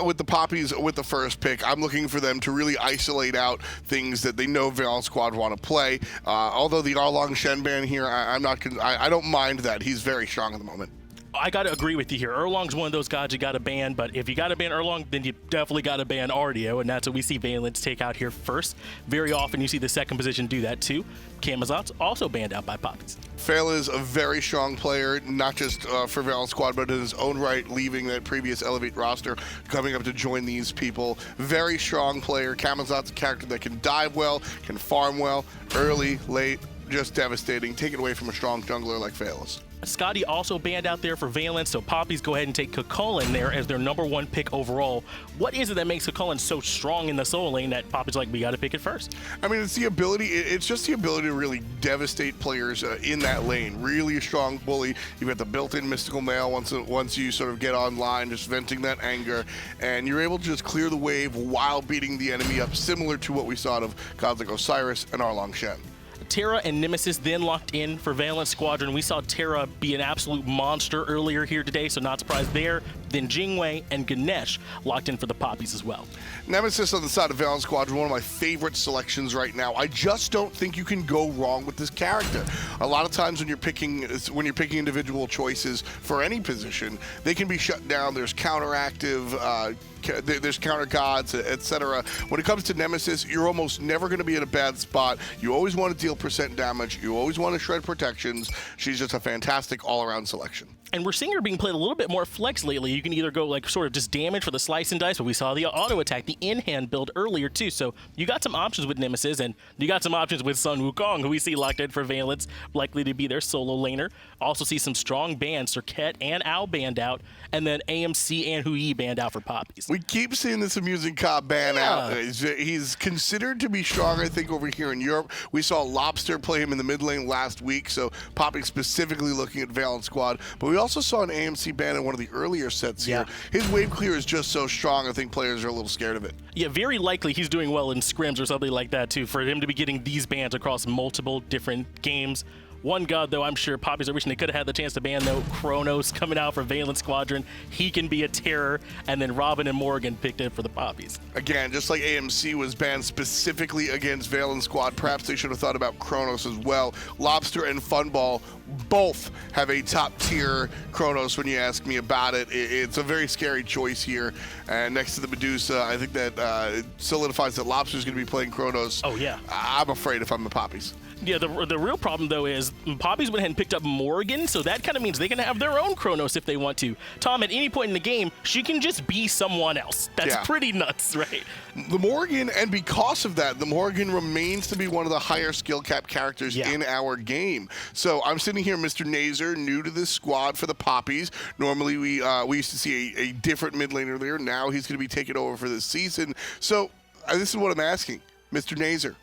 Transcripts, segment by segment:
with the Poppies, with the first pick, I'm looking for them to really isolate out things that they know Valence Squad want to play. Although the Arlong Shen ban here, I don't mind that. He's very strong at the moment. I got to agree with you here. Erlong's one of those guys you got to ban, but if you got to ban Erlong, then you definitely got to ban Ardio, and that's what we see Valence take out here first. Very often you see the second position do that too. Camazot's also banned out by Poppies. Fail is a very strong player, not just for Valence Squad, but in his own right, leaving that previous Elevate roster, coming up to join these people. Very strong player. Camazot's a character that can dive well, can farm well, early, late, just devastating. Take it away from a strong jungler like Fails. Scotty also banned out there for Valence, so Poppies go ahead and take Kukulin there as their #1 pick overall. What is it that makes Kukulin so strong in the solo lane that Poppies like, we got to pick it first? I mean, it's the ability, it's just the ability to really devastate players in that lane. Really a strong bully. You've got the built-in mystical mail once you sort of get online, just venting that anger, and you're able to just clear the wave while beating the enemy up, similar to what we saw out of gods like Osiris and Arlong Shen. Terra and Nemesis then locked in for Valence Squadron. We saw Terra be an absolute monster earlier here today, so not surprised there. Then Jingwei and Ganesh locked in for the Poppies as well. Nemesis on the side of Valence Squadron, one of my favorite selections right now. I just don't think you can go wrong with this character. A lot of times when you're picking individual choices for any position, they can be shut down. There's counteractive, there's counter gods, etc. When it comes to Nemesis, you're almost never going to be in a bad spot. You always want to deal percent damage. You always want to shred protections. She's just a fantastic all-around selection. And we're seeing her being played a little bit more flex lately. You can either go like sort of just damage for the slice and dice, but we saw the auto attack, the in-hand build earlier too. So you got some options with Nemesis, and you got some options with Sun Wukong, who we see locked in for Valence, likely to be their solo laner. Also see some strong bans, Serket and Owl banned out, and then AMC and Hui banned out for Poppies. We keep seeing this amusing Cobb ban out. He's considered to be strong, I think, over here in Europe. We saw Lobster play him in the mid lane last week, so Poppy specifically looking at Valence Squad. But we also saw an AMC ban in one of the earlier sets here. His wave clear is just so strong, I think players are a little scared of it. Yeah, very likely he's doing well in scrims or something like that too, for him to be getting these bans across multiple different games. One god, though, I'm sure Poppies are wishing they could have had the chance to ban, though. Kronos coming out for Valence Squadron. He can be a terror. And then Robin and Morgan picked in for the Poppies. Again, just like AMC was banned specifically against Valence Squad, perhaps they should have thought about Kronos as well. Lobster and Funball both have a top-tier Kronos when you ask me about it. It's a very scary choice here. And next to the Medusa, I think that it solidifies that Lobster's going to be playing Kronos. Oh, yeah. I'm afraid if I'm the Poppies. Yeah, the real problem, though, is Poppies went ahead and picked up Morgan, so that kind of means they can have their own Kronos if they want to. Tom, at any point in the game, she can just be someone else. That's pretty nuts, right? The Morgan, and because of that, the Morgan remains to be one of the higher skill cap characters in our game. So I'm sitting here, Mr. Nazer, new to this squad for the Poppies. Normally we used to see a different mid laner there. Now he's going to be taking over for this season. So this is what I'm asking. Mr. Nazer,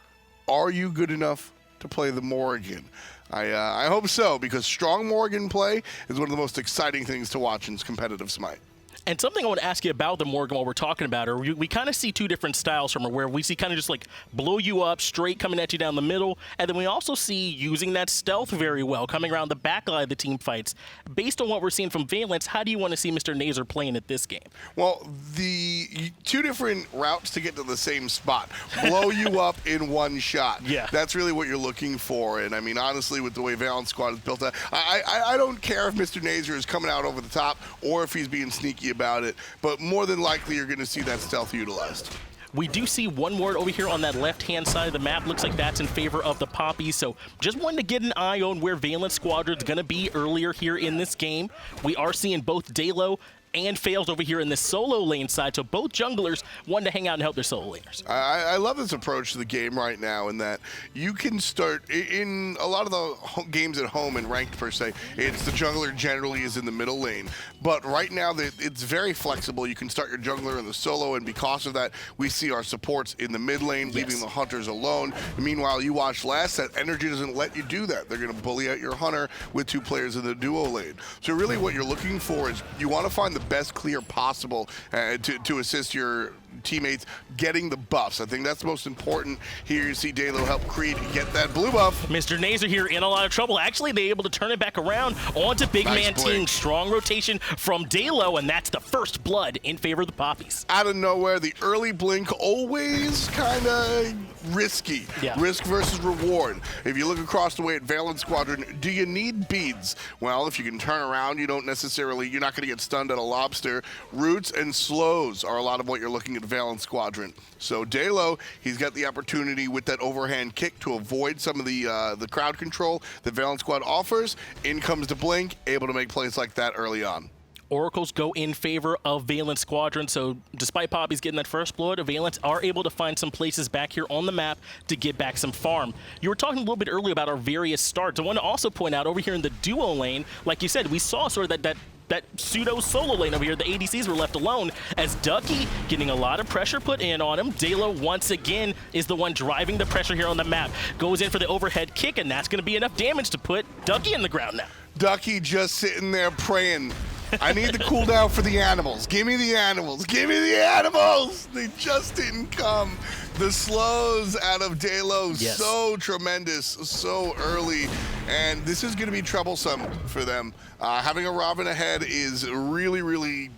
are you good enough to play the Morgan? I hope so, because strong Morgan play is one of the most exciting things to watch in competitive Smite. And something I want to ask you about the Morgan while we're talking about her, we kind of see two different styles from her, where we see kind of just like blow you up, straight coming at you down the middle, and then we also see using that stealth very well, coming around the back line of the team fights. Based on what we're seeing from Valence, how do you want to see Mr. Nazer playing at this game? Well, the two different routes to get to the same spot, blow you up in one shot. Yeah. That's really what you're looking for. And I mean, honestly, with the way Valence Squad is built up, I don't care if Mr. Nazer is coming out over the top or if he's being sneaky about it, but more than likely you're going to see that stealth utilized. We do see one ward over here on that left-hand side of the map. Looks like that's in favor of the Poppies, so just wanted to get an eye on where Valence Squadron's going to be earlier here in this game. We are seeing both Dalo and Fails over here in the solo lane side, so both junglers wanted to hang out and help their solo laners. I love this approach to the game right now, in that you can start in a lot of the games at home and ranked per se, it's the jungler generally is in the middle lane, but right now it's very flexible. You can start your jungler in the solo, and because of that we see our supports in the mid lane, leaving the hunters alone. And meanwhile, you watched last set, Energy doesn't let you do that. They're going to bully out your hunter with two players in the duo lane. So really what you're looking for is you want to find the the best clear possible to assist your teammates getting the buffs. I think that's most important here. You see Dalo help Creed get that blue buff. Mr. Nazer here in a lot of trouble. Actually, they're able to turn it back around onto Big Man Ting. Strong rotation from Dalo, and that's the first blood in favor of the Poppies. Out of nowhere, the early blink always kind of risky. Yeah. Risk versus reward. If you look across the way at Valence Squadron, do you need beads? Well, if you can turn around, you're not going to get stunned at a lobster. Roots and slows are a lot of what you're looking at Valence Squadron. So Dalo, he's got the opportunity with that overhand kick to avoid some of the crowd control that Valence Squad offers. In comes the blink, able to make plays like that early on. Oracles go in favor of Valence Squadron, so despite Poppies getting that first blood, Valence are able to find some places back here on the map to get back some farm. You were talking a little bit earlier about our various starts. I want to also point out over here in the duo lane, like you said, we saw sort of that pseudo solo lane over here. The ADCs were left alone as Ducky getting a lot of pressure put in on him. Dalo once again is the one driving the pressure here on the map. Goes in for the overhead kick, and that's going to be enough damage to put Ducky in the ground now. Ducky just sitting there praying. I need the cooldown for the animals. Give me the animals. Give me the animals. They just didn't come. The slows out of Dalo, yes. So tremendous, so early. And this is going to be troublesome for them. Having a Robin ahead is really, really...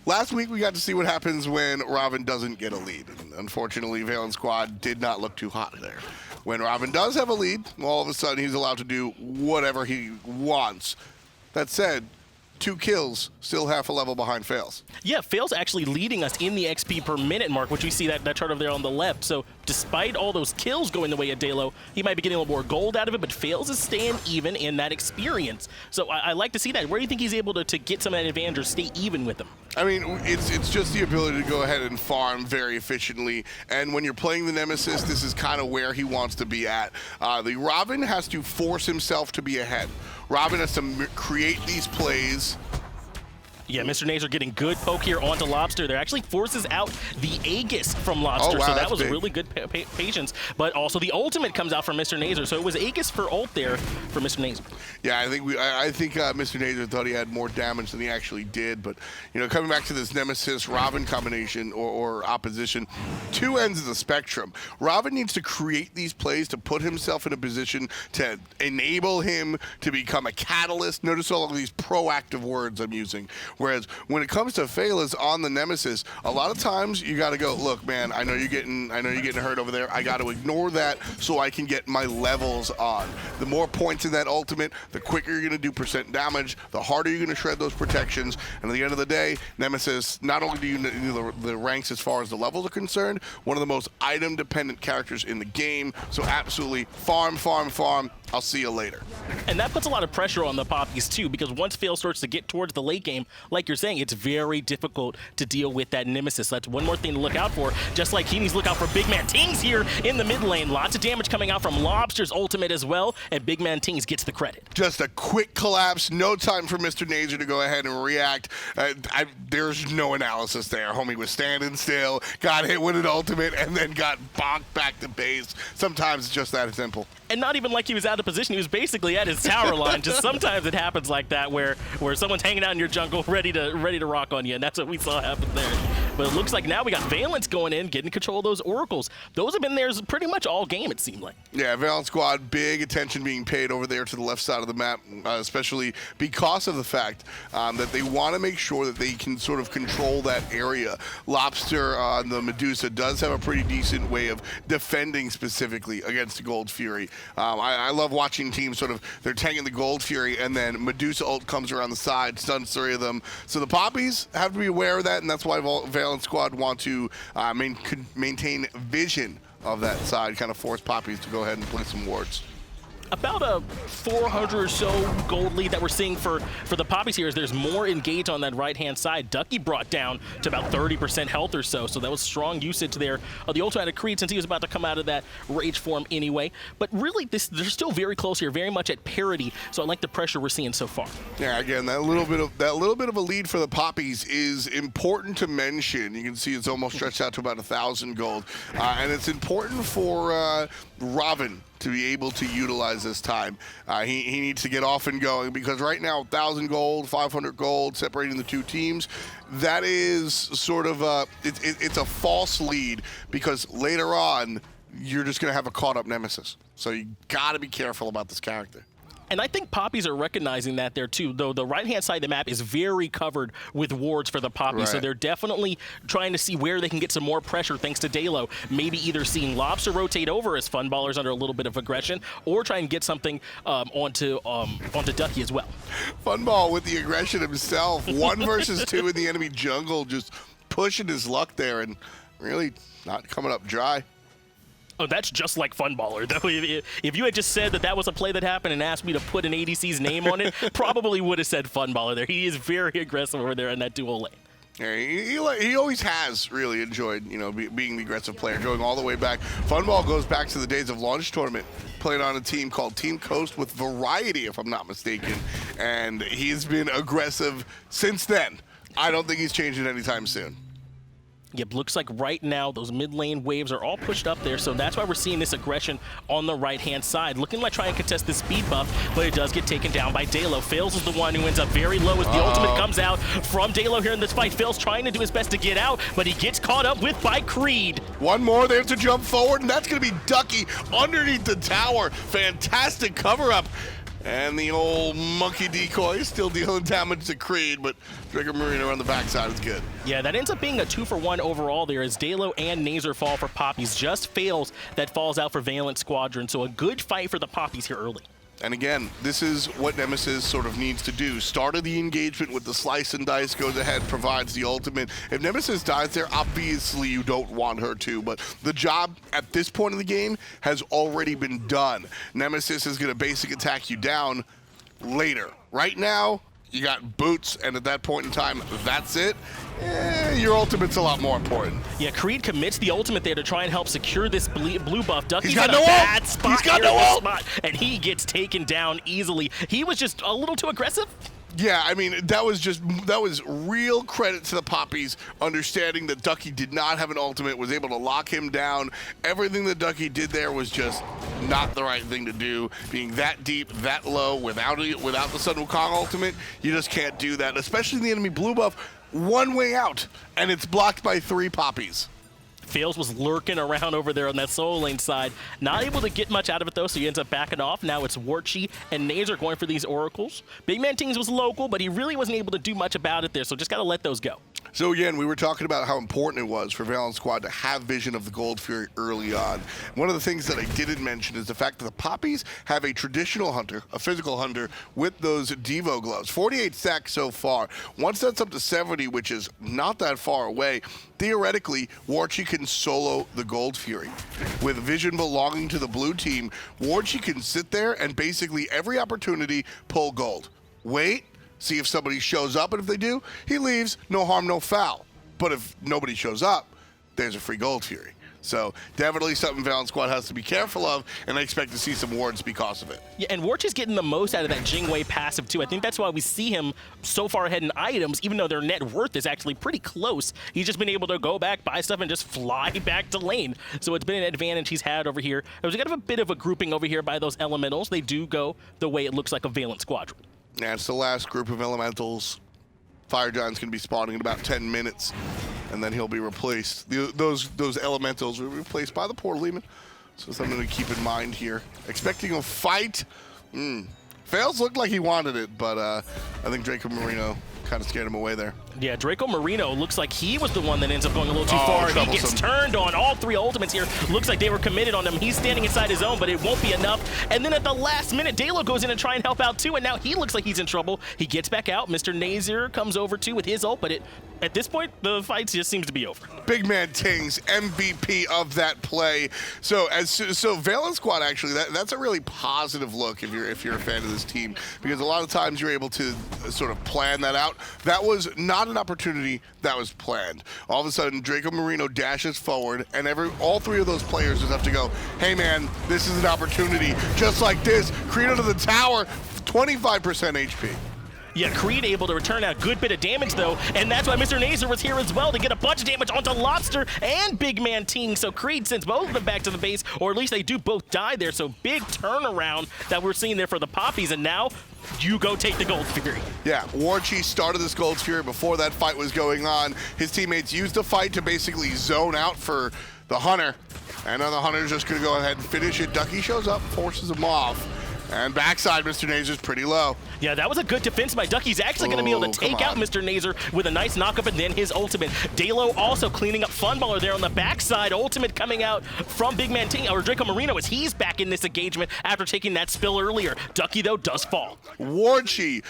Last week, we got to see what happens when Robin doesn't get a lead. And unfortunately, Valence Squad did not look too hot there. When Robin does have a lead, all of a sudden, he's allowed to do whatever he wants. That said, 2 kills, still half a level behind Fails. Yeah, Fails actually leading us in the XP per minute mark, which we see that chart over there on the left. So despite all those kills going the way of Dalo, he might be getting a little more gold out of it, but Fails is staying even in that experience. So I like to see that. Where do you think he's able to get some of that advantage or stay even with them? I mean, it's just the ability to go ahead and farm very efficiently. And when you're playing the Nemesis, this is kind of where he wants to be at. The Robin has to force himself to be ahead. Robin has to create these plays. Yeah, Mr. Nazer getting good poke here onto Lobster. There actually forces out the Aegis from Lobster, oh, wow, so that was big. really good patience. But also the ultimate comes out from Mr. Nazer, so it was Aegis for ult there for Mr. Nazer. Yeah, I think Mr. Nazer thought he had more damage than he actually did. But you know, coming back to this Nemesis Robin combination or opposition, 2 ends of the spectrum. Robin needs to create these plays to put himself in a position to enable him to become a catalyst. Notice all of these proactive words I'm using. Whereas when it comes to Phelas on the Nemesis, a lot of times you got to go, look, man, I know you're getting hurt over there. I got to ignore that so I can get my levels on. The more points in that ultimate, the quicker you're going to do percent damage, the harder you're going to shred those protections. And at the end of the day, Nemesis, not only do you need the ranks as far as the levels are concerned, one of the most item-dependent characters in the game. So absolutely farm, farm, farm. I'll see you later. And that puts a lot of pressure on the Poppies too, because once Fail starts to get towards the late game, like you're saying, it's very difficult to deal with that Nemesis. That's one more thing to look out for. Just like he needs to look out for Big Man Tings here in the mid lane. Lots of damage coming out from Lobster's ultimate as well, and Big Man Tings gets the credit. Just a quick collapse, no time for Mr. Nazer to go ahead and react. There's no analysis there. Homie was standing still, got hit with an ultimate, and then got bonked back to base. Sometimes it's just that simple. And not even like he was out of position. He was basically at his tower line. Just sometimes it happens like that, where someone's hanging out in your jungle, ready to rock on you, and that's what we saw happen there. But it looks like now we got Valence going in, getting control of those oracles. Those have been there pretty much all game, it seemed like. Yeah, Valence Squad, big attention being paid over there to the left side of the map, especially because of the fact that they want to make sure that they can sort of control that area. Lobster on the Medusa does have a pretty decent way of defending specifically against the Gold Fury. I love watching teams sort of, they're tanking the Gold Fury, and then Medusa ult comes around the side, stuns 3 of them. So the Poppies have to be aware of that, and that's why Valence Squad want to maintain vision of that side, kind of force Poppies to go ahead and play some wards. About a 400 or so gold lead that we're seeing for the Poppies here as there's more engage on that right-hand side. Ducky brought down to about 30% health or so that was strong usage there of the ultimate of Creed since he was about to come out of that rage form anyway. But really, they're still very close here, very much at parity, so I like the pressure we're seeing so far. Yeah, again, that little bit of a lead for the Poppies is important to mention. You can see it's almost stretched out to about 1,000 gold, and it's important for Robin to be able to utilize this time. He needs to get off and going, because right now 1,000 gold, 500 gold separating the two teams, that is sort of it's a false lead, because later on you're just going to have a caught up nemesis. So you got to be careful about this character. And I think Poppies are recognizing that there too, though the right-hand side of the map is very covered with wards for the Poppies, right. So they're definitely trying to see where they can get some more pressure thanks to Dalo. Maybe either seeing Lobster rotate over as Funballer's under a little bit of aggression, or try and get something onto Ducky as well. Funball with the aggression himself, 1 versus 2 in the enemy jungle, just pushing his luck there and really not coming up dry. Oh, that's just like Funballer, though. If you had just said that that was a play that happened and asked me to put an ADC's name on it, probably would have said Funballer there. He is very aggressive over there in that dual lane. Yeah, he always has really enjoyed, being the aggressive player, going all the way back. Funball goes back to the days of Launch Tournament, played on a team called Team Coast with Variety, if I'm not mistaken, and he's been aggressive since then. I don't think he's changing anytime soon. Yep, looks like right now those mid lane waves are all pushed up there, so that's why we're seeing this aggression on the right-hand side. Looking like trying to contest the speed buff, but it does get taken down by Dalo. Fails is the one who ends up very low as the ultimate comes out from Dalo here in this fight. Fails trying to do his best to get out, but he gets caught up with by Creed. One more there to jump forward, and that's going to be Ducky underneath the tower. Fantastic cover-up. And the old monkey decoy is still dealing damage to Creed, but Draco Marino on the backside is good. Yeah, that ends up being a 2-for-1 overall there, as Dalo and Nazer fall for Poppies. Just Fails that falls out for Valent Squadron, so a good fight for the Poppies here early. And again, this is what Nemesis sort of needs to do. Start of the engagement with the slice and dice, goes ahead, provides the ultimate. If Nemesis dies there, obviously you don't want her to, but the job at this point in the game has already been done. Nemesis is going to basic attack you down later. Right now, you got boots, and at that point in time, that's it. Your ultimate's a lot more important. Yeah, Creed commits the ultimate there to try and help secure this blue buff. Ducky's got in a no bad ult. spot. He's got here no in this ult. spot, and he gets taken down easily. He was just a little too aggressive. Yeah, I mean, that was real credit to the Poppies, understanding that Ducky did not have an ultimate, was able to lock him down. Everything that Ducky did there was just not the right thing to do. Being that deep, that low, without the Sun Wukong ultimate, you just can't do that, especially in the enemy blue buff. One way out, and it's blocked by 3 Poppies. Fails was lurking around over there on that solo lane side. Not able to get much out of it, though, so he ends up backing off. Now it's Warchi and Nazer going for these oracles. Big Man Tings was local, but he really wasn't able to do much about it there, so just got to let those go. So again, we were talking about how important it was for Valent Squad to have vision of the Gold Fury early on. One of the things that I didn't mention is the fact that the Poppies have a traditional hunter, a physical hunter, with those Devo gloves. 48 stacks so far. Once that's up to 70, which is not that far away, theoretically, Warchi can solo the Gold Fury. With vision belonging to the blue team, Warchi can sit there and basically every opportunity pull gold. Wait, see if somebody shows up, and if they do, he leaves, no harm, no foul. But if nobody shows up, there's a free Gold Fury. So definitely something Valent Squad has to be careful of, and I expect to see some wards because of it. Yeah, and Warchi's getting the most out of that Jingwei passive, too. I think that's why we see him so far ahead in items, even though their net worth is actually pretty close. He's just been able to go back, buy stuff, and just fly back to lane. So it's been an advantage he's had over here. There's kind of a bit of a grouping over here by those elementals. They do go the way it looks like a Valent Squadron. Yeah, it's the last group of elementals. Fire Giant's going to be spawning in about 10 minutes, and then he'll be replaced. Those elementals will be replaced by the poor Lehman. So something to keep in mind here. Expecting a fight. Fails looked like he wanted it, but I think Draco Marino kind of scared him away there. Yeah, Draco Marino looks like he was the one that ends up going a little too far. He gets turned on. All 3 ultimates here. Looks like they were committed on him. He's standing inside his own, but it won't be enough. And then at the last minute, Dalo goes in and try and help out too, and now he looks like he's in trouble. He gets back out. Mr. Nazer comes over too with his ult, but at this point, the fight just seems to be over. Big Man Tings, MVP of that play. So Valent Squad, actually, that's a really positive look if you're a fan of this team, because a lot of times you're able to sort of plan that out. That was not an opportunity that was planned. All of a sudden, Draco Marino dashes forward, and all 3 of those players just have to go, hey man, this is an opportunity. Just like this, Creed under the tower, 25% HP. Yeah, Creed able to return a good bit of damage, though, and that's why Mr. Nazer was here as well to get a bunch of damage onto Lobster and Big Man Ting. So Creed sends both of them back to the base, or at least they do both die there. So big turnaround that we're seeing there for the Poppies, and now you go take the Gold Fury. Yeah, Warchi started this Gold Fury before that fight was going on. His teammates used the fight to basically zone out for the Hunter, and now the Hunter's just going to go ahead and finish it. Ducky shows up, forces him off. And backside, Mr. Nazer's pretty low. Yeah, that was a good defense by Ducky. He's actually going to be able to take out Mr. Nazer with a nice knockup and then his ultimate. Dalo also cleaning up Funballer there on the backside. Ultimate coming out from Big Man Ting, or Draco Marino, as he's back in this engagement after taking that spill earlier. Ducky, though, does fall. Warchi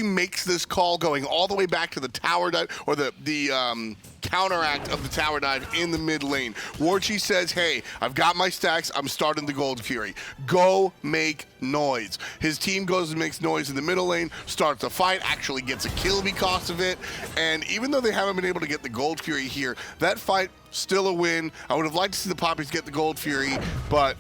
makes this call going all the way back to the tower dive, or the counteract of the tower dive in the mid lane. Warchi says, hey, I've got my stacks, I'm starting the Gold Fury. Go make noise. His team goes and makes noise in the middle lane, starts a fight, actually gets a kill because of it, and even though they haven't been able to get the Gold Fury here, that fight, still a win. I would have liked to see the Poppies get the Gold Fury, but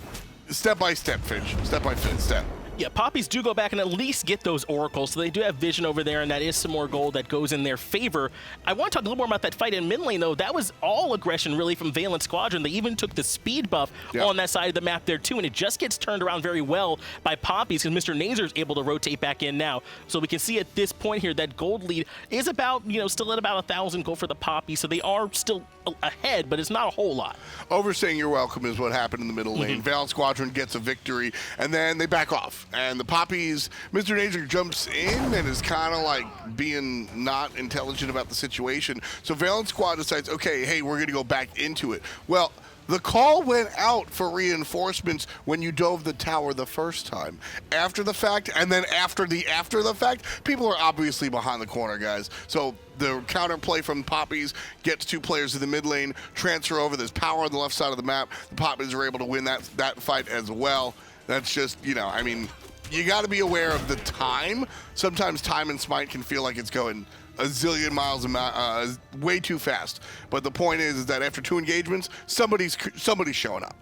step by step, Finch. Step by step. Yeah, Poppies do go back and at least get those oracles, so they do have vision over there, and that is some more gold that goes in their favor. I want to talk a little more about that fight in mid lane, though. That was all aggression, really, from Valent Squadron. They even took the speed buff on that side of the map there, too, and it just gets turned around very well by Poppies because Mr. Nazer's able to rotate back in now. So we can see at this point here that gold lead is about, still at about 1,000 gold for the Poppies, so they are still ahead, but it's not a whole lot. Overstaying your welcome is what happened in the middle lane. Valent Squadron gets a victory, and then they back off. And the Poppies, Mr. Nazer jumps in and is kind of like being not intelligent about the situation. So Valent Squad decides, okay, hey, we're going to go back into it. Well, the call went out for reinforcements when you dove the tower the first time. After the fact, and then after the fact, people are obviously behind the corner, guys. So the counterplay from Poppies gets 2 players in the mid lane, transfer over. There's power on the left side of the map. The Poppies are able to win that fight as well. That's just, I mean, you got to be aware of the time. Sometimes time in Smite can feel like it's going a zillion miles way too fast. But the point is that after 2 engagements, somebody's showing up.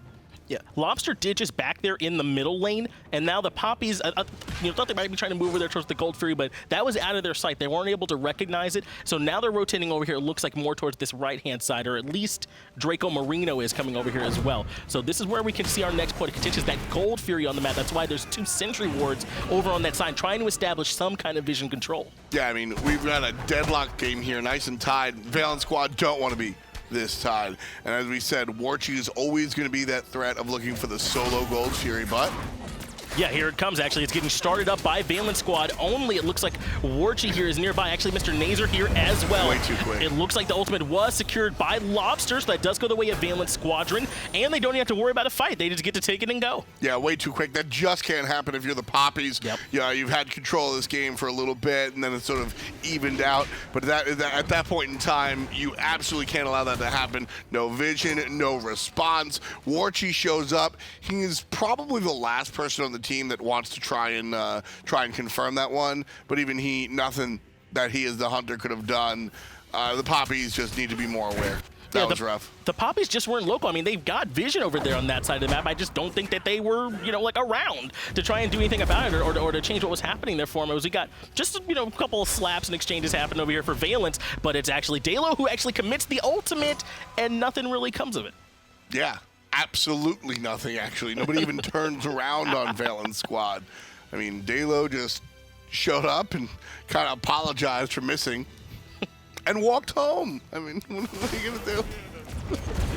Yeah, Lobster Ditch is back there in the middle lane, and now the Poppies, thought they might be trying to move over there towards the Gold Fury, but that was out of their sight. They weren't able to recognize it, so now they're rotating over here. It looks like more towards this right-hand side, or at least Draco Marino is coming over here as well. So this is where we can see our next point of contention, is that Gold Fury on the map. That's why there's 2 sentry wards over on that side, trying to establish some kind of vision control. Yeah, I mean, we've got a deadlock game here, nice and tied. Valent Squad don't want to be this tide. And as we said, Warchi is always going to be that threat of looking for the solo Gold Fury, but yeah, here it comes, actually. It's getting started up by Valent Squad only. It looks like Warchi here is nearby. Actually, Mr. Nazer here as well. Way too quick. It looks like the ultimate was secured by Lobster, so that does go the way of Valent Squadron, and they don't even have to worry about a fight. They just get to take it and go. Yeah, way too quick. That just can't happen if you're the Poppies. Yep. Yeah, you've had control of this game for a little bit, and then it's sort of evened out. But at that point in time, you absolutely can't allow that to happen. No vision, no response. Warchi shows up. He is probably the last person on the team that wants to try and confirm that one, but even nothing that he as the hunter could have done. The Poppies just need to be more aware. That was rough. The Poppies just weren't local. I mean, they've got vision over there on that side of the map. I just don't think that they were, like around to try and do anything about it or to change what was happening there for them. We got just, a couple of slaps and exchanges happening over here for Valent, but it's actually Dalo who actually commits the ultimate, and nothing really comes of it. Yeah. Absolutely nothing, actually. Nobody even turns around on Valent Squad. I mean, Dalo just showed up and kind of apologized for missing and walked home. I mean, what are you going to do?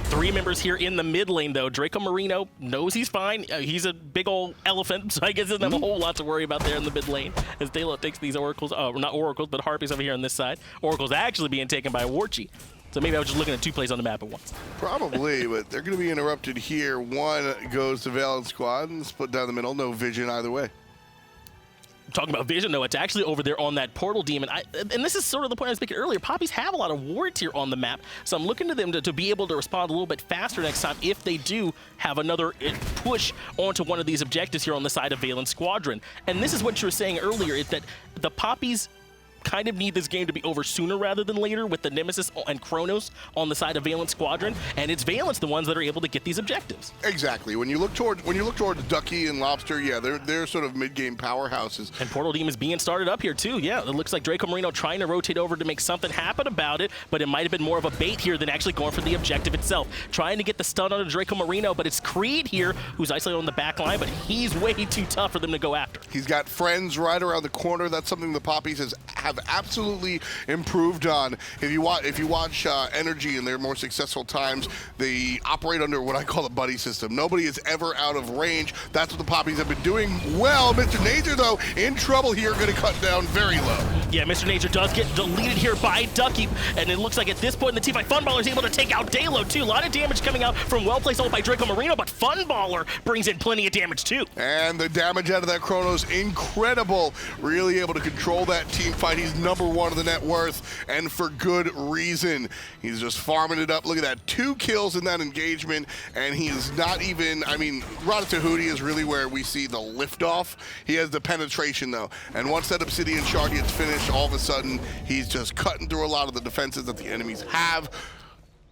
3 members here in the mid lane, though. Draco Marino knows he's fine. He's a big old elephant, so I guess he doesn't have a whole lot to worry about there in the mid lane as Dalo takes these oracles. Oh, not oracles, but harpies over here on this side. Oracles actually being taken by Warchi. So maybe I was just looking at 2 plays on the map at once. Probably, but they're going to be interrupted here. One goes to Valent Squad and split down the middle. No vision either way. Talking about vision, though, it's actually over there on that portal demon. And this is sort of the point I was making earlier. Poppies have a lot of wards here on the map, so I'm looking to them to be able to respond a little bit faster next time if they do have another push onto one of these objectives here on the side of Valent Squadron. And this is what you were saying earlier, is that the Poppies kind of need this game to be over sooner rather than later with the Nemesis and Kronos on the side of Valence Squadron, and it's Valence the ones that are able to get these objectives. Exactly. When you look towards Ducky and Lobster, yeah, they're sort of mid-game powerhouses. And Portal Demon is being started up here too. Yeah, it looks like Draco Marino trying to rotate over to make something happen about it, but it might have been more of a bait here than actually going for the objective itself. Trying to get the stun on Draco Marino, but it's Creed here who's isolated on the back line, but he's way too tough for them to go after. He's got friends right around the corner. That's something the Poppies have absolutely improved on. If you watch Energy in their more successful times, they operate under what I call the buddy system. Nobody is ever out of range. That's what the Poppies have been doing well. Mr. Nazer, though, in trouble here, going to cut down very low. Yeah, Mr. Nazer does get deleted here by Ducky, and it looks like at this point in the teamfight, Funballer is able to take out Dalo too. A lot of damage coming out from well-placed ult by Draco Marino, but Funballer brings in plenty of damage too. And the damage out of that Kronos, incredible. Really able to control that team fight. He's #1 of the net worth, and for good reason. He's just farming it up. Look at that, 2 kills in that engagement, and he is not even, I mean, Ratatouille is really where we see the liftoff. He has the penetration though, and once that Obsidian Shard gets finished, all of a sudden, he's just cutting through a lot of the defenses that the enemies have.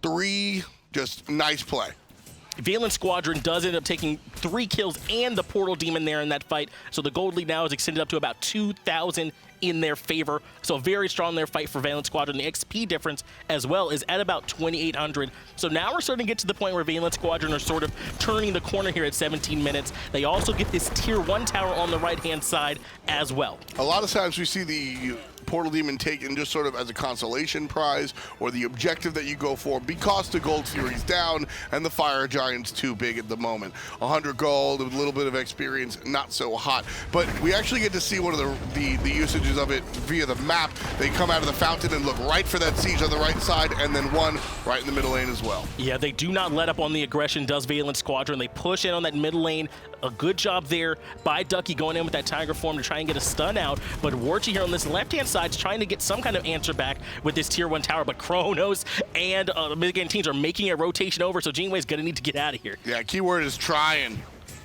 3, just nice play. Valence Squadron does end up taking 3 kills and the Portal Demon there in that fight, so the gold lead now is extended up to about 2,000 in their favor. So very strong their fight for Valence Squadron. The XP difference as well is at about 2,800. So now we're starting to get to the point where Valence Squadron are sort of turning the corner here at 17 minutes. They also get this tier 1 tower on the right-hand side as well. A lot of times we see the Portal Demon taken just sort of as a consolation prize or the objective that you go for because the Gold Fury's down and the Fire Giant's too big at the moment. 100 gold with a little bit of experience, not so hot. But we actually get to see one of the usages of it via the map. They come out of the fountain and look right for that siege on the right side, and then one right in the middle lane as well. Yeah, they do not let up on the aggression, does Valence Squadron. They push in on that middle lane. A good job there by Ducky going in with that Tiger form to try and get a stun out. But Warchi here on this left-hand side is trying to get some kind of answer back with this tier 1 tower. But Kronos and mid-game teams are making a rotation over, so Geneway's going to need to get out of here. Yeah, keyword is trying.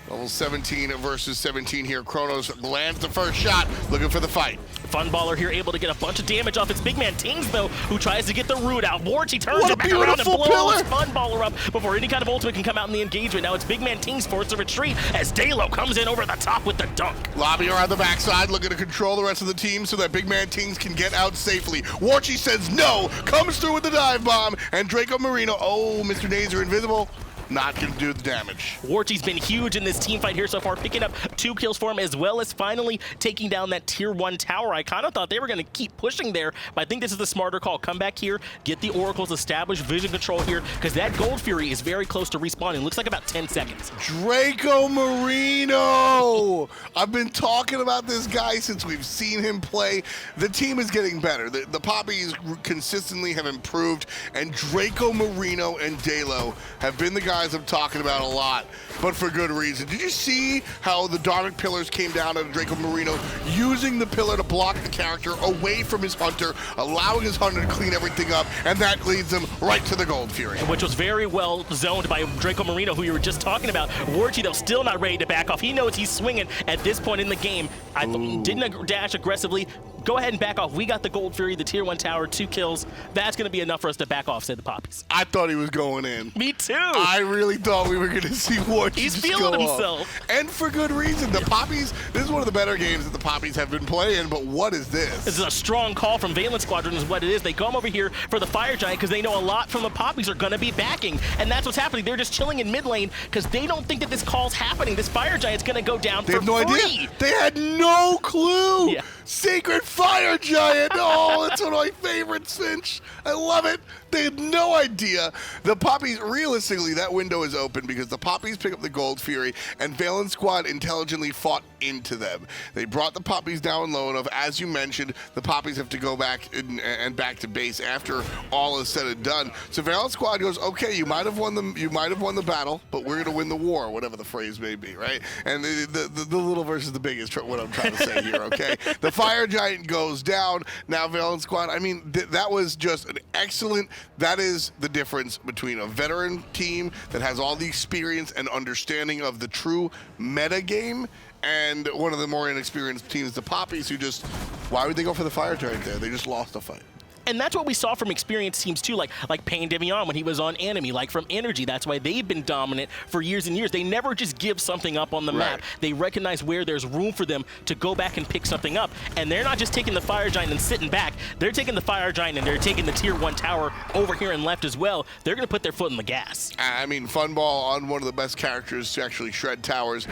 Level 17 versus 17 here. Kronos lands the first shot, looking for the fight. Funballer here able to get a bunch of damage off its big man Tings, though, who tries to get the root out. Warchi turns it back around and blows Funballer up before any kind of ultimate can come out in the engagement. Now it's big man Tings forced to retreat as Dalo comes in over the top with the dunk. Lobby around the backside, looking to control the rest of the team so that big man Tings can get out safely. Warchi says no, comes through with the dive bomb, and Draco Marino, oh, Mr. Nazer invisible. Not going to do the damage. Warchi's been huge in this team fight here so far, picking up 2 kills for him, as well as finally taking down that tier 1 tower. I kind of thought they were going to keep pushing there, but I think this is the smarter call. Come back here, get the oracles, establish vision control here, because that Gold Fury is very close to respawning. Looks like about 10 seconds. Draco Marino! I've been talking about this guy since we've seen him play. The team is getting better. The Poppies consistently have improved, and Draco Marino and Dalo have been the guys I'm talking about a lot, but for good reason. Did you see how the Dharmic pillars came down on Draco Marino, using the pillar to block the character away from his hunter, allowing his hunter to clean everything up, and that leads him right to the Gold Fury. Which was very well zoned by Draco Marino, who you were just talking about. Warchi, though, still not ready to back off. He knows he's swinging at this point in the game. I didn't dash aggressively. Go ahead and back off. We got the Gold Fury, the tier 1 tower, 2 kills. That's going to be enough for us to back off, said the Poppies. I thought he was going in. Me too. I really thought we were going to see Warchi. He's feeling himself. And for good reason. The Poppies, this is one of the better games that the Poppies have been playing, but what is this? This is a strong call from Valence Squadron is what it is. They come over here for the Fire Giant because they know a lot from the Poppies are going to be backing. And that's what's happening. They're just chilling in mid lane because they don't think that this call's happening. This Fire Giant's going to go down for free. They have no idea. They had no clue. Yeah. Sacred Fire Giant. Oh, it's one of my favorites, Finch. I love it. They had no idea. The Poppies, realistically, that window is open because the Poppies pick up the Gold Fury, and Valence Squad intelligently fought into them. They brought the Poppies down low enough. As you mentioned, the Poppies have to go back and back to base after all is said and done. So Valence Squad goes, okay, you might have won the battle, but we're gonna win the war, whatever the phrase may be, right? And the little versus the big is what I'm trying to say here, okay? The Fire Giant goes down. Now Valence Squad, I mean, that was just an excellent. That is the difference between a veteran team that has all the experience and understanding of the true meta game and one of the more inexperienced teams, the Poppies, who just, why would they go for the Fire Giant there? They just lost the fight. And that's what we saw from experienced teams too, like Pain Devion when he was on Enemy, like from Energy. That's why they've been dominant for years and years. They never just give something up on the map. They recognize where there's room for them to go back and pick something up. And they're not just taking the Fire Giant and sitting back. They're taking the Fire Giant and they're taking the Tier 1 tower over here and left as well. They're going to put their foot in the gas. I mean, Funball on one of the best characters to actually shred towers,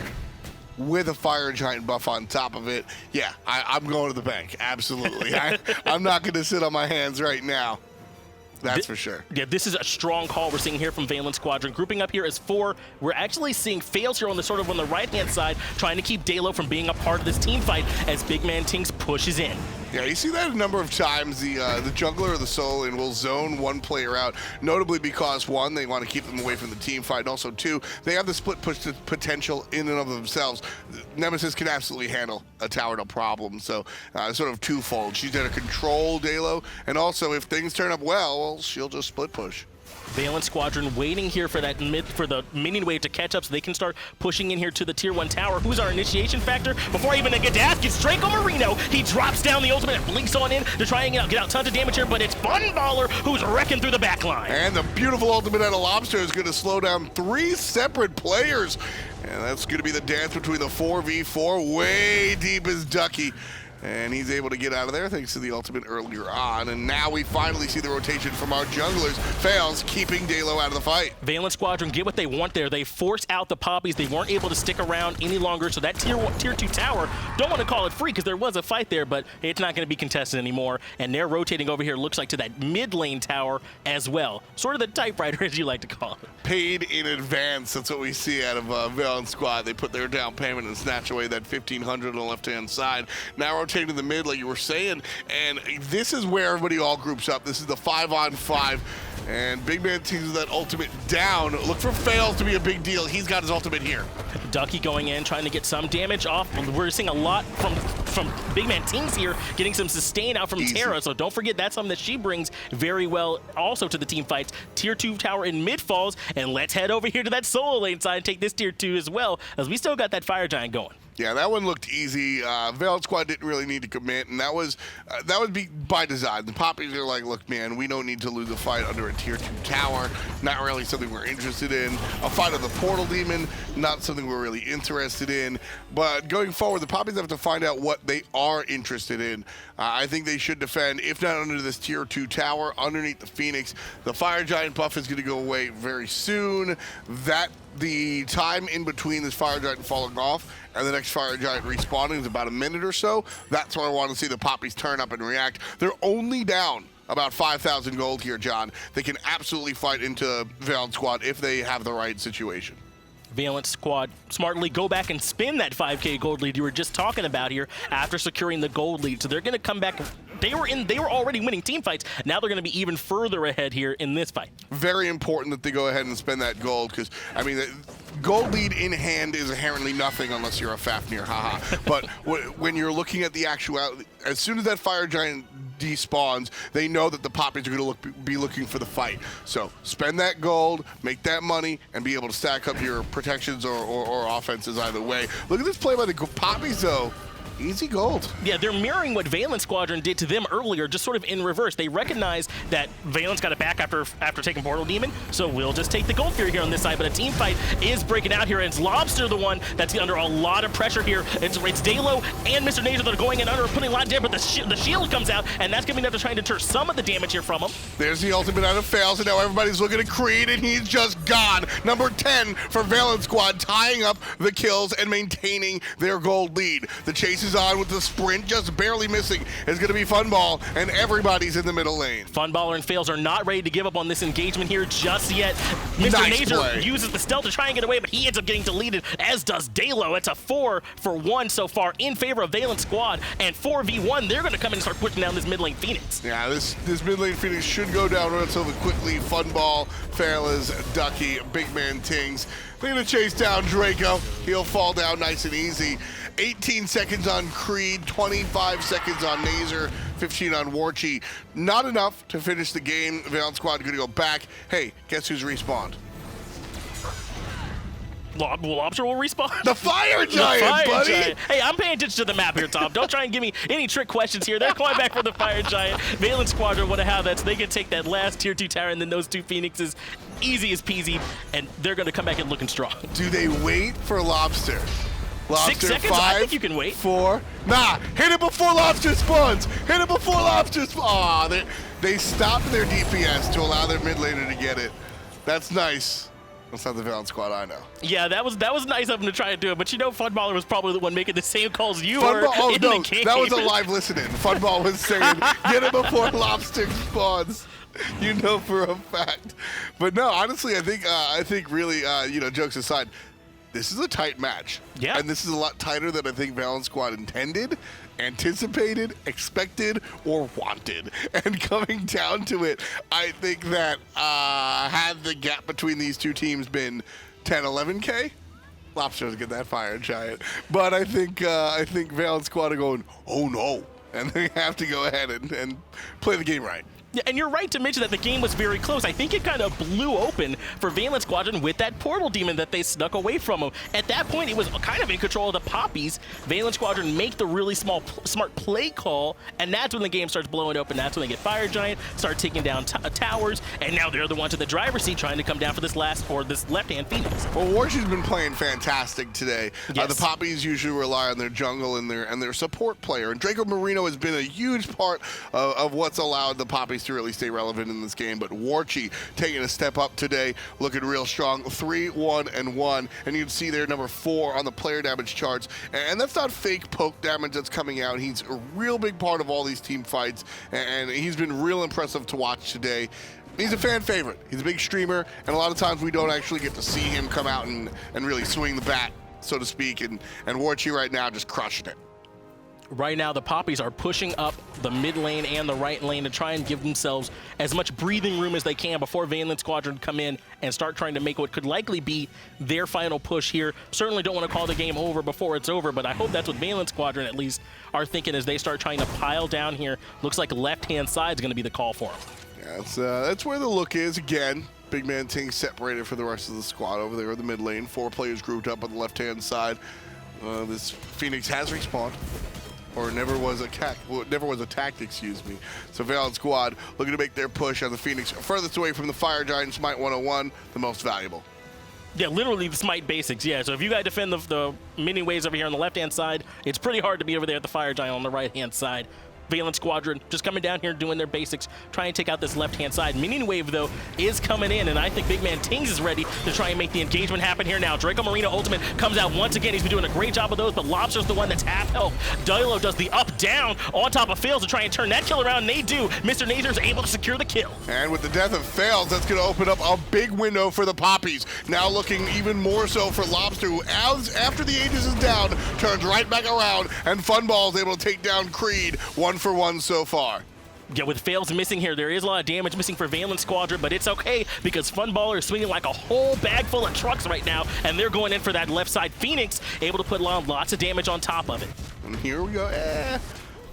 with a Fire Giant buff on top of it. Yeah, I'm going to the bank. Absolutely. I'm not going to sit on my hands right now. That's for sure. Yeah, this is a strong call we're seeing here from Valence Squadron. Grouping up here as 4. We're actually seeing Fails here on the right-hand side, trying to keep Dalo from being a part of this team fight as Big Man Tinks pushes in. Yeah, you see that a number of times. The jungler or the solo lane will zone one player out, notably because, 1, they want to keep them away from the team fight, and also 2, they have the split push potential in and of themselves. Nemesis can absolutely handle a tower, no problem, so sort of twofold. She's there to control Dalo, and also if things turn up well, she'll just split push. Valence Squadron waiting here for that for the minion wave to catch up so they can start pushing in here to the Tier 1 tower. Who's our initiation factor? Before even a Gaddath gets Draco Marino, he drops down the ultimate and blinks on in to try and get out tons of damage here, but it's Funballer who's wrecking through the back line. And the beautiful ultimate out of Lobster is going to slow down 3 separate players. And that's going to be the dance between the 4v4. Way deep is Ducky. And he's able to get out of there thanks to the ultimate earlier on. And now we finally see the rotation from our junglers. Fails, keeping Dalo out of the fight. Valence Squadron get what they want there. They force out the Poppies. They weren't able to stick around any longer. So that Tier 2 tower, don't want to call it free because there was a fight there, but it's not going to be contested anymore. And they're rotating over here, looks like, to that mid lane tower as well. Sort of the typewriter, as you like to call it. Paid in advance. That's what we see out of Valence Squad. They put their down payment and snatch away that 1,500 on the left-hand side. Now rotating to the mid, like you were saying, and this is where everybody all groups up. This is the 5-on-5, and Big Man Tinks with that ultimate down. Look for Fails to be a big deal. He's got his ultimate here. Ducky going in, trying to get some damage off. We're seeing a lot from Big Man Tinks here, getting some sustain out from Terra, so don't forget that's something that she brings very well also to the team fights. Tier 2 tower in mid falls, and let's head over here to that solo lane side and take this Tier 2 as well, as we still got that Fire Giant going. Yeah, that one looked easy. Valence Squad didn't really need to commit, and that would be by design. The Poppies are like, look, man, we don't need to lose a fight under a Tier 2 tower. Not really something we're interested in. A fight of the Portal Demon, not something we're really interested in. But going forward, the Poppies have to find out what they are interested in. I think they should defend, if not under this Tier 2 tower, underneath the Phoenix. The Fire Giant buff is going to go away very soon. The time in between this Fire Giant falling off and the next Fire Giant respawning is about a minute or so. That's when I want to see the Poppies turn up and react. They're only down about 5,000 gold here, John. They can absolutely fight into Valence Squad if they have the right situation. Valence Squad smartly go back and spin that 5K gold lead you were just talking about here after securing the gold lead. So they're going to come back. They were already winning team fights. Now they're going to be even further ahead here in this fight. Very important that they go ahead and spend that gold because, I mean, gold lead in hand is inherently nothing unless you're a Fafnir, haha. But when you're looking at the actuality, as soon as that Fire Giant despawns, they know that the Poppies are going to be looking for the fight. So spend that gold, make that money, and be able to stack up your protections or offenses either way. Look at this play by the Poppies, though. Easy gold. Yeah, they're mirroring what Valence Squadron did to them earlier, just sort of in reverse. They recognize that Valence got it back after taking Portal Demon, so we'll just take the gold Fury here on this side. But a team fight is breaking out here, and it's Lobster the one that's under a lot of pressure here. It's Dalo and Mr. Nazer that are going in under, putting a lot of damage, but the shield comes out, and that's going to be enough to try and deter some of the damage here from him. There's the ultimate out of Fails, and now everybody's looking at Creed, and he's just gone. Number 10 for Valence Squad, tying up the kills and maintaining their gold lead. The chase is on with the sprint, just barely missing. It's going to be Funball, and everybody's in the middle lane. Funballer and Fails are not ready to give up on this engagement here just yet. Mr. Nice Nazer play. uses the stealth to try and get away, but he ends up getting deleted, as does Dalo. It's a 4-for-1 so far in favor of Valence Squad, and 4v1, they're going to come in and start pushing down this mid lane Phoenix. Yeah, this mid lane Phoenix should go down relatively quickly. Funball, Fairless, Ducky, Big Man Tings. They're going to chase down Draco. He'll fall down nice and easy. 18 seconds on Creed, 25 seconds on Nazer, 15 on Warchi. Not enough to finish the game. Valence Squad going to go back. Hey, guess who's respawned? Lobster will respawn. The fire giant, buddy. Giant. Hey, I'm paying attention to the map here, Tom. Don't try and give me any trick questions here. They're going back for the fire giant. Valence Squadron want to have that, so they can take that last tier 2 tower, and then those 2 Phoenixes, easy as peasy, and they're going to come back in looking strong. Do they wait for Lobster? Lobster, 6 seconds? 5, I think you can wait. 4. Nah, hit it before Lobster spawns. Hit it before Lobster spawns. Aw, they stopped their DPS to allow their mid laner to get it. That's nice. That's not the Valence Squad I know. Yeah, that was nice of him to try to do it, but you know Funballer was probably the one making the same calls you were Oh, in no, the game. that was a live listening. Funball was saying, get it before Lobster spawns. You know for a fact. But no, honestly, I think really, you know, jokes aside, this is a tight match. Yeah. And this is a lot tighter than I think Valence Squad intended, anticipated, expected, or wanted. And coming down to it, I think that had the gap between these two teams been 10, 11K, Lobsters get that fire giant. But I think Valence Squad are going, oh no. And they have to go ahead and play the game right. Yeah, and you're right to mention that the game was very close. I think it kind of blew open for Valence Squadron with that portal demon that they snuck away from them. At that point, it was kind of in control of the Poppies. Valence Squadron make the really smart play call, and that's when the game starts blowing open. That's when they get Fire Giant, start taking down towers, and now they're the ones in the driver's seat trying to come down for this this left-hand Phoenix. Well, Warchi's been playing fantastic today. Yes. The Poppies usually rely on their jungle and their support player, and Draco Marino has been a huge part of what's allowed the Poppies to really stay relevant in this game. But Warchi taking a step up today, looking real strong. 3-1-1, and you can see there number 4 on the player damage charts, and that's not fake poke damage that's coming out. He's a real big part of all these team fights, and he's been real impressive to watch today. He's a fan favorite. He's a big streamer, and a lot of times we don't actually get to see him come out and really swing the bat, so to speak, and Warchi right now just crushing it. Right now, the Poppies are pushing up the mid lane and the right lane to try and give themselves as much breathing room as they can before Valence Squadron come in and start trying to make what could likely be their final push here. Certainly don't want to call the game over before it's over, but I hope that's what Valence Squadron at least are thinking as they start trying to pile down here. Looks like left-hand side is going to be the call for them. Yeah, that's where the look is again. Big Man Ting separated for the rest of the squad over there in the mid lane. 4 players grouped up on the left-hand side. This Phoenix has respawned. Or never was attacked, excuse me. So Valence Squad looking to make their push on the Phoenix furthest away from the Fire Giant, SMITE 101, the most valuable. Yeah, literally the SMITE basics, yeah. So if you got to defend the mini waves over here on the left-hand side, it's pretty hard to be over there at the Fire Giant on the right-hand side. Valence Squadron just coming down here doing their basics, trying to take out this left-hand side. Minion wave, though, is coming in, and I think Big Man Tings is ready to try and make the engagement happen here now. Draco Marino ultimate comes out once again. He's been doing a great job of those, but Lobster's the one that's half health. Dilo does the up-down on top of Fails to try and turn that kill around, and they do. Mr. Nazer is able to secure the kill. And with the death of Fails, that's going to open up a big window for the Poppies. Now looking even more so for Lobster, who, after the Aegis is down, turns right back around, and Funball is able to take down Creed 1-for-1 so far. Yeah, with Fails missing here, there is a lot of damage missing for Valence Squadron, but it's okay because Funballer is swinging like a whole bag full of trucks right now, and they're going in for that left side. Phoenix able to put lots of damage on top of it. And here we go. A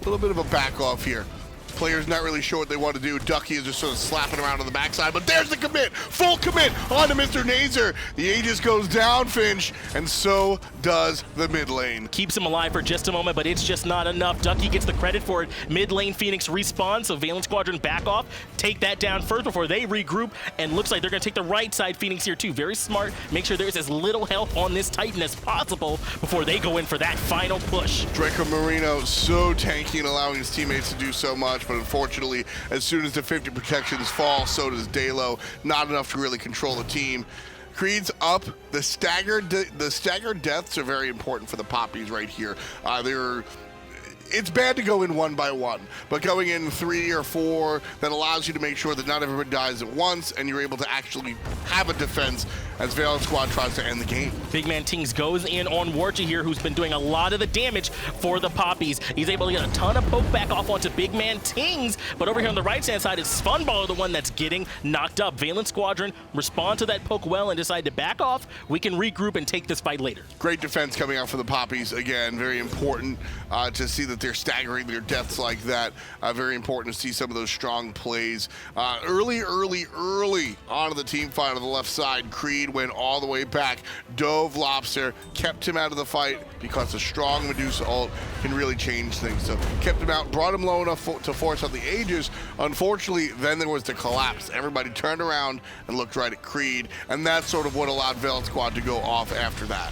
little bit of a back off here. Players not really sure what they want to do. Ducky is just sort of slapping around on the backside, but there's the commit. Full commit onto Mr. Nazer. The Aegis goes down, Finch, and so does the mid lane. Keeps him alive for just a moment, but it's just not enough. Ducky gets the credit for it. Mid lane Phoenix respawns, so Valence Squadron back off, take that down first before they regroup, and looks like they're going to take the right side Phoenix here too. Very smart. Make sure there's as little health on this Titan as possible before they go in for that final push. Draco Marino so tanky and allowing his teammates to do so much, but unfortunately, as soon as the 50 protections fall, so does Dalo. Not enough to really control the team. Creed's up. The staggered deaths are very important for the Poppies right here. It's bad to go in 1 by 1, but going in 3 or 4, that allows you to make sure that not everybody dies at once, and you're able to actually have a defense as Valence Squad tries to end the game. Big Man Tings goes in on Warchi here, who's been doing a lot of the damage for the Poppies. He's able to get a ton of poke back off onto Big Man Tings, but over here on the right-hand side is Funballer, the one that's getting knocked up. Valence Squadron respond to that poke well and decide to back off. We can regroup and take this fight later. Great defense coming out for the Poppies. Again, very important to see that they're staggering their deaths like that. Very important to see some of those strong plays. Early onto the team fight on the left side, Creed lead, went all the way back, dove Lobster, kept him out of the fight because the strong Medusa ult can really change things. So kept him out, brought him low enough to force out the Aegis. Unfortunately, then there was the collapse. Everybody turned around and looked right at Creed, and that's sort of what allowed Valen Squad to go off after that.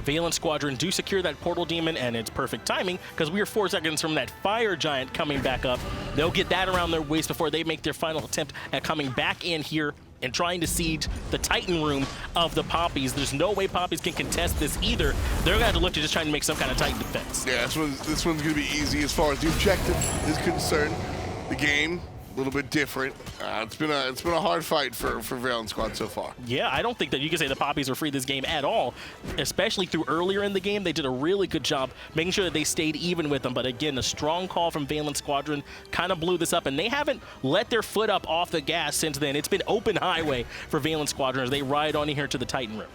Valen Squadron do secure that Portal Demon, and it's perfect timing because we are 4 seconds from that Fire Giant coming back up. They'll get that around their waist before they make their final attempt at coming back in here and trying to siege the Titan room of the Poppies. There's no way Poppies can contest this either. They're going to have to look to just trying to make some kind of Titan defense. Yeah, this one's going to be easy as far as the objective is concerned. The game, a little bit different. It's been a hard fight for Valen Squad so far. Yeah, I don't think that you can say the Poppies were free this game at all, especially through earlier in the game. They did a really good job making sure that they stayed even with them. But again, a strong call from Valen Squadron kind of blew this up, and they haven't let their foot up off the gas since then. It's been open highway for Valen Squadron as they ride on in here to the Titan room.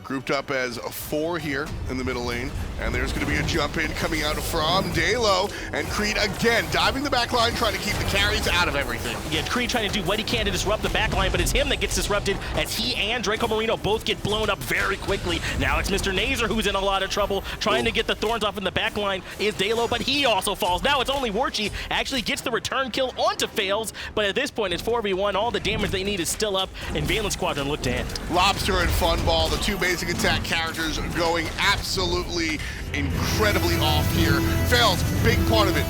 Grouped up as 4 here in the middle lane, and there's going to be a jump in coming out from Dalo, and Creed again diving the back line, trying to keep the carries out of everything. Yeah, Creed trying to do what he can to disrupt the back line, but it's him that gets disrupted as he and Draco Marino both get blown up very quickly. Now it's Mr. Nazer who's in a lot of trouble, trying to get the Thorns off in the back line is Dalo, but he also falls. Now it's only Warchi actually gets the return kill onto Fails, but at this point it's 4v1. All the damage they need is still up, and Valen Squadron look to end. Lobster and Funball, the two basic attack characters, going absolutely incredibly off here. Fails, big part of it.